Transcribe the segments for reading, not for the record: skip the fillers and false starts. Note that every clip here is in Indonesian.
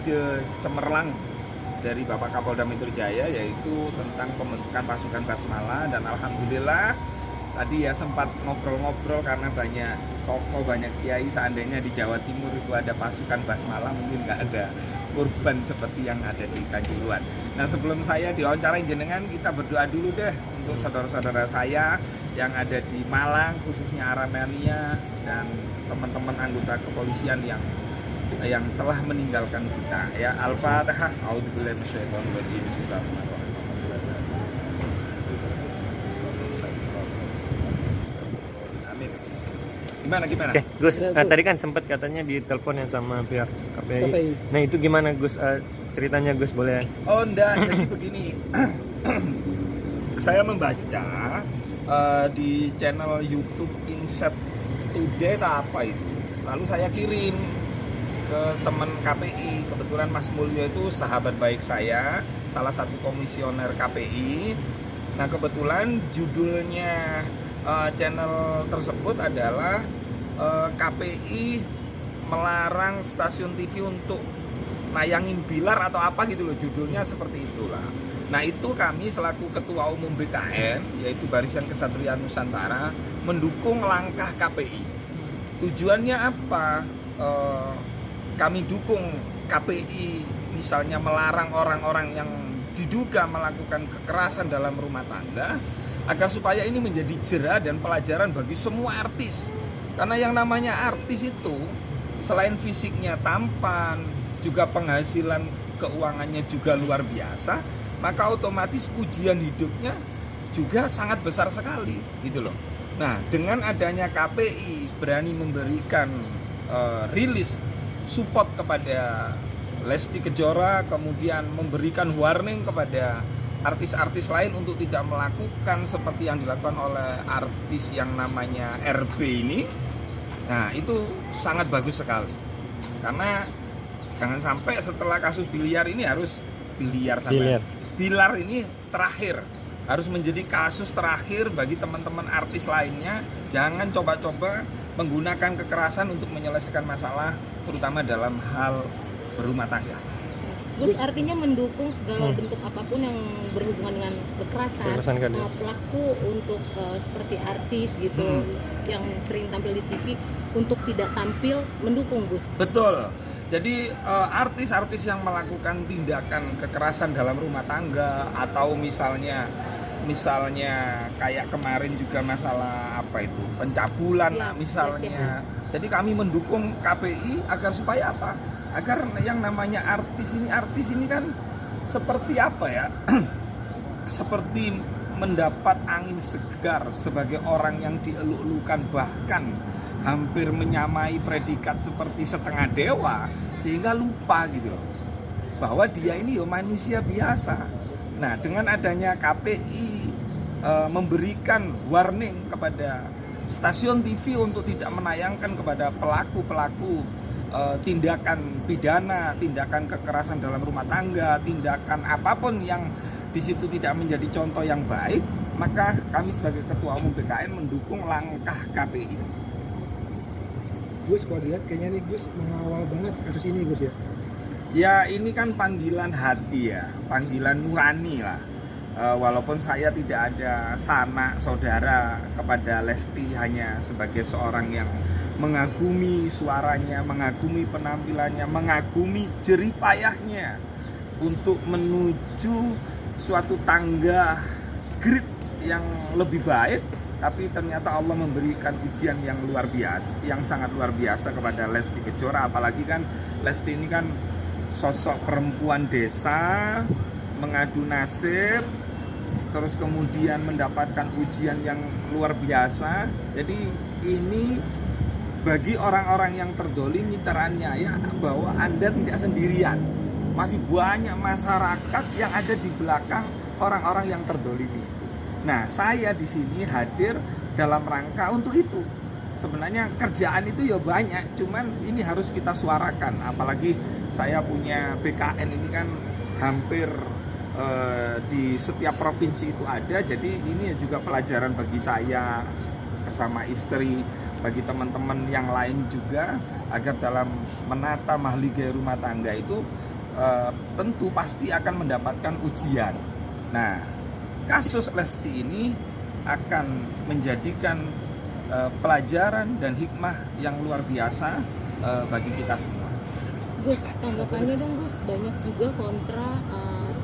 ide cemerlang dari Bapak Kapolda Metro Jaya, yaitu tentang pembentukan pasukan basmalah. Dan alhamdulillah tadi ya sempat ngobrol-ngobrol karena banyak tokoh, banyak kiai, seandainya di Jawa Timur itu ada pasukan basmalah mungkin nggak ada korban seperti yang ada di Kanjuruhan. Nah, sebelum saya diwawancarai jenengan, kita berdoa dulu deh untuk saudara-saudara saya yang ada di Malang, khususnya Aremania, dan teman-teman anggota kepolisian yang telah meninggalkan kita. Ya, Al-Fatihah. A'udzubillahi minasyaitonirrajim. Bismillahirrahmanirrahim. Amin. Gimana? Oke, Gus, tadi kan sempat katanya ditelepon yang sama pihak KPI. Nah, itu gimana Gus, ceritanya Gus, boleh? Oh enggak, jadi begini. Saya membaca di channel YouTube Insight Today atau apa itu. Lalu saya kirim ke teman KPI. Kebetulan Mas Mulyo itu sahabat baik saya, salah satu komisioner KPI. Nah, kebetulan judulnya channel tersebut adalah KPI melarang stasiun TV untuk nayangin Bilar atau apa gitu loh, judulnya seperti itulah. Nah, itu kami selaku Ketua Umum BKN, yaitu Barisan Kesatria Nusantara, mendukung langkah KPI. Tujuannya apa? Kami dukung KPI misalnya melarang orang-orang yang diduga melakukan kekerasan dalam rumah tangga, agar supaya ini menjadi jera dan pelajaran bagi semua artis. Karena yang namanya artis itu selain fisiknya tampan, juga penghasilan keuangannya juga luar biasa, maka otomatis ujian hidupnya juga sangat besar sekali gitu loh. Nah, dengan adanya KPI berani memberikan rilis support kepada Lesti Kejora, kemudian memberikan warning kepada artis-artis lain untuk tidak melakukan seperti yang dilakukan oleh artis yang namanya RB ini. Nah, itu sangat bagus sekali. Karena jangan sampai setelah kasus Bilar ini harus Bilar ini terakhir, harus menjadi kasus terakhir bagi teman-teman artis lainnya. Jangan coba-coba menggunakan kekerasan untuk menyelesaikan masalah, terutama dalam hal berumah tangga. Gus, artinya mendukung segala bentuk apapun yang berhubungan dengan kekerasan pelaku untuk seperti artis gitu yang sering tampil di TV untuk tidak tampil, mendukung Gus. Betul. Jadi artis-artis yang melakukan tindakan kekerasan dalam rumah tangga, atau misalnya kayak kemarin juga masalah apa itu, pencabulan ya, misalnya. Jadi kami mendukung KPI agar supaya apa? Agar yang namanya artis ini kan seperti apa ya? Seperti mendapat angin segar sebagai orang yang dieluk-elukan, bahkan hampir menyamai predikat seperti setengah dewa, sehingga lupa gitu loh bahwa dia ini manusia biasa. Nah, dengan adanya KPI memberikan warning kepada stasiun TV untuk tidak menayangkan kepada pelaku-pelaku tindakan pidana, tindakan kekerasan dalam rumah tangga, tindakan apapun yang di situ tidak menjadi contoh yang baik, maka kami sebagai Ketua Umum BKN mendukung langkah KPI. Gus, kalau dilihat kayaknya nih Gus mengawal banget kasus ini Gus ya? Ya, ini kan panggilan hati ya, panggilan nurani lah. Walaupun saya tidak ada sanak saudara kepada Lesti, hanya sebagai seorang yang mengagumi suaranya, mengagumi penampilannya, mengagumi jerih payahnya untuk menuju suatu tangga grid yang lebih baik. Tapi ternyata Allah memberikan ujian yang luar biasa, yang sangat luar biasa kepada Lesti Kejora. Apalagi kan Lesti ini kan sosok perempuan desa, mengadu nasib, terus kemudian mendapatkan ujian yang luar biasa. Jadi ini bagi orang-orang yang terdolimi, teraniaya, bahwa Anda tidak sendirian. Masih banyak masyarakat yang ada di belakang orang-orang yang terdolimi. Nah, saya di sini hadir dalam rangka untuk itu. Sebenarnya kerjaan itu ya banyak, cuman ini harus kita suarakan. Apalagi saya punya BKN ini kan hampir di setiap provinsi itu ada. Jadi ini juga pelajaran bagi saya bersama istri, bagi teman-teman yang lain juga, agar dalam menata mahligai rumah tangga itu tentu pasti akan mendapatkan ujian. Nah, kasus Lesti ini akan menjadikan pelajaran dan hikmah yang luar biasa bagi kita semua. Gus, tanggapannya dong Gus, banyak juga kontra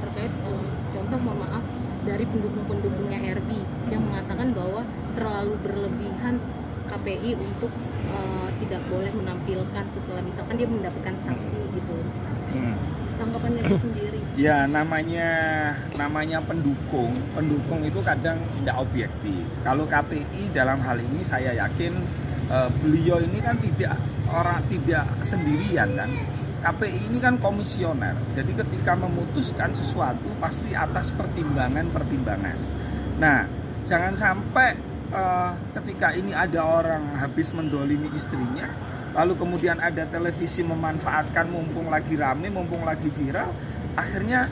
terkait contoh mohon maaf dari pendukung-pendukungnya Herbie yang mengatakan bahwa terlalu berlebihan KPI untuk tidak boleh menampilkan setelah misalkan dia mendapatkan sanksi gitu. Tanggapannya Gus sendiri? Ya namanya pendukung itu kadang tidak objektif. Kalau KPI dalam hal ini saya yakin beliau ini kan tidak sendirian kan. KPI ini kan komisioner. Jadi ketika memutuskan sesuatu pasti atas pertimbangan. Nah, jangan sampai ketika ini ada orang habis mendolimi istrinya, lalu kemudian ada televisi memanfaatkan mumpung lagi rame, mumpung lagi viral, akhirnya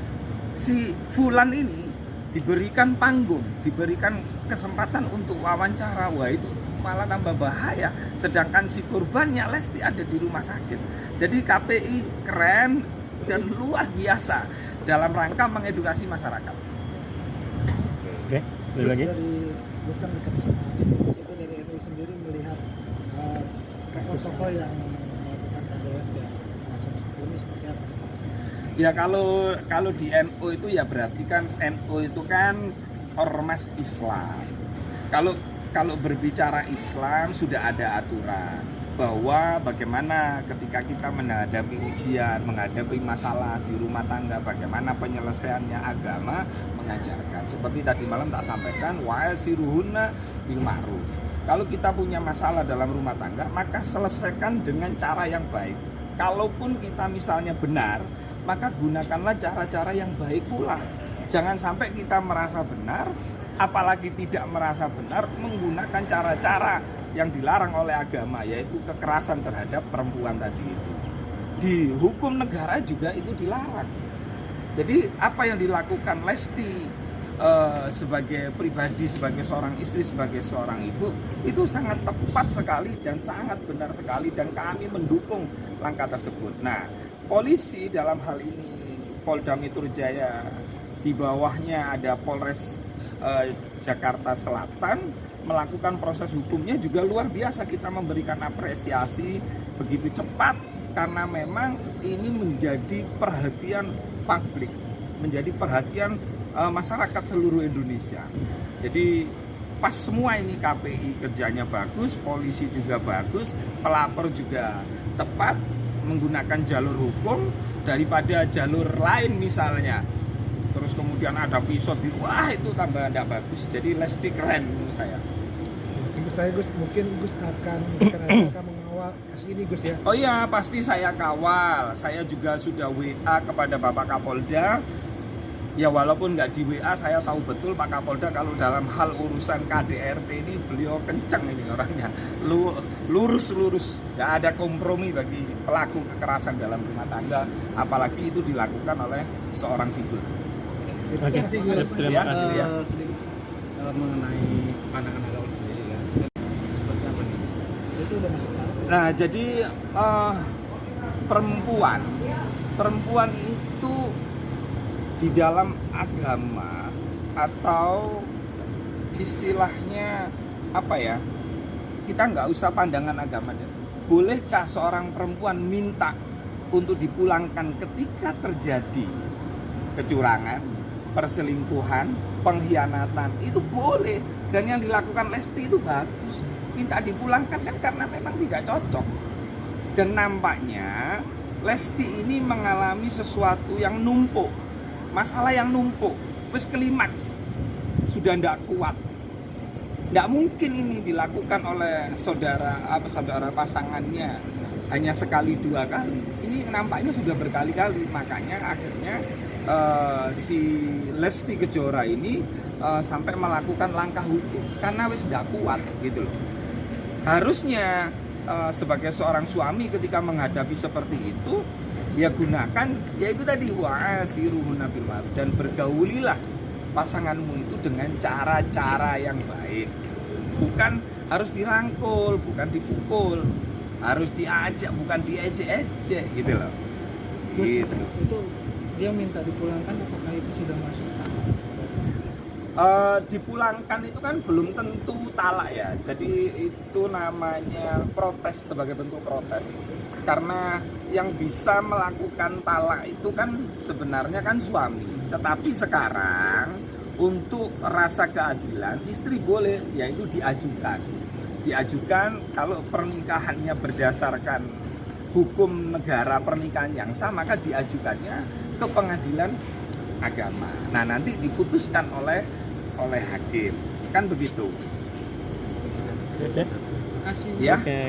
si Fulan ini diberikan panggung, diberikan kesempatan untuk wawancara. Wah, itu malah tambah bahaya. Sedangkan si korbannya Lesti ada di rumah sakit. Jadi KPI keren dan luar biasa dalam rangka mengedukasi masyarakat. Oke, ada lagi? Gus kan dekat sama Gus, itu dari NU sendiri melihat tokoh yang melakukan KDRT ya, masuk ini seperti apa? Ya kalau di NU itu ya berarti kan NU itu kan ormas Islam. Kalau berbicara Islam sudah ada aturan bahwa bagaimana ketika kita menghadapi ujian, menghadapi masalah di rumah tangga, bagaimana penyelesaiannya. Agama mengajarkan. Seperti tadi malam tak sampaikan, wa'asiruhunna bil ma'ruf. Kalau kita punya masalah dalam rumah tangga, maka selesaikan dengan cara yang baik. Kalaupun kita misalnya benar, maka gunakanlah cara-cara yang baik pula. Jangan sampai kita merasa benar, apalagi tidak merasa benar, menggunakan cara-cara yang dilarang oleh agama, yaitu kekerasan terhadap perempuan tadi itu. Di hukum negara juga itu dilarang. Jadi apa yang dilakukan Lesti sebagai pribadi, sebagai seorang istri, sebagai seorang ibu, itu sangat tepat sekali dan sangat benar sekali, dan kami mendukung langkah tersebut. Nah, polisi dalam hal ini Polda Metro Jaya, di bawahnya ada Polres Jakarta Selatan, melakukan proses hukumnya juga luar biasa. Kita memberikan apresiasi begitu cepat karena memang ini menjadi perhatian publik, menjadi perhatian masyarakat seluruh Indonesia. Jadi pas semua ini KPI kerjanya bagus, polisi juga bagus, pelapor juga tepat menggunakan jalur hukum daripada jalur lain misalnya. Terus kemudian ada pisau di wah, itu tambah tidak bagus. Jadi Lesti keren menurut saya. Gus, mungkin Gus akan mengawal kasus ini Gus ya? Oh iya, pasti saya kawal. Saya juga sudah WA kepada Bapak Kapolda. Ya walaupun nggak di WA, saya tahu betul Pak Kapolda kalau dalam hal urusan KDRT ini beliau kenceng ini orangnya. Lurus, nggak ada kompromi bagi pelaku kekerasan dalam rumah tangga, apalagi itu dilakukan oleh seorang figur. Oke, terima kasih ya. Sedikit mengenai pandangan agama sendiri kan, seperti apa nih? Itu udah masuk. Nah, jadi perempuan itu di dalam agama atau istilahnya apa ya? Kita nggak usah pandangan agama deh. Bolehkah seorang perempuan minta untuk dipulangkan ketika terjadi kecurangan, perselingkuhan, pengkhianatan? Itu boleh, dan yang dilakukan Lesti itu bagus. Minta dipulangkan kan karena memang tidak cocok. Dan nampaknya Lesti ini mengalami sesuatu yang numpuk, masalah yang numpuk, wis klimaks, sudah tidak kuat. Tidak mungkin ini dilakukan oleh saudara pasangannya hanya sekali dua kali. Ini nampaknya sudah berkali-kali. Makanya akhirnya si Lesti Kejora ini sampai melakukan langkah hukum karena wis tidak kuat gitu loh. Harusnya sebagai seorang suami ketika menghadapi seperti itu, ya gunakan yaitu tadi wa'asiruhunna bil ma'ruf, dan bergaulilah pasanganmu itu dengan cara-cara yang baik. Bukan harus dirangkul, bukan dipukul, harus diajak, bukan diejek-ejek gitu loh. Gitu. Itu dia minta dipulangkan, apakah itu sudah masuk tahap? Dipulangkan itu kan belum tentu talak ya, jadi itu namanya protes, sebagai bentuk protes. Karena yang bisa melakukan talak itu kan sebenarnya kan suami, tetapi sekarang untuk rasa keadilan istri boleh, yaitu diajukan kalau pernikahannya berdasarkan hukum negara pernikahan yang sama, maka diajukannya ke pengadilan agama. Nah, nanti diputuskan oleh hakim, kan begitu. Oke. Terima kasih. Ya. Oke.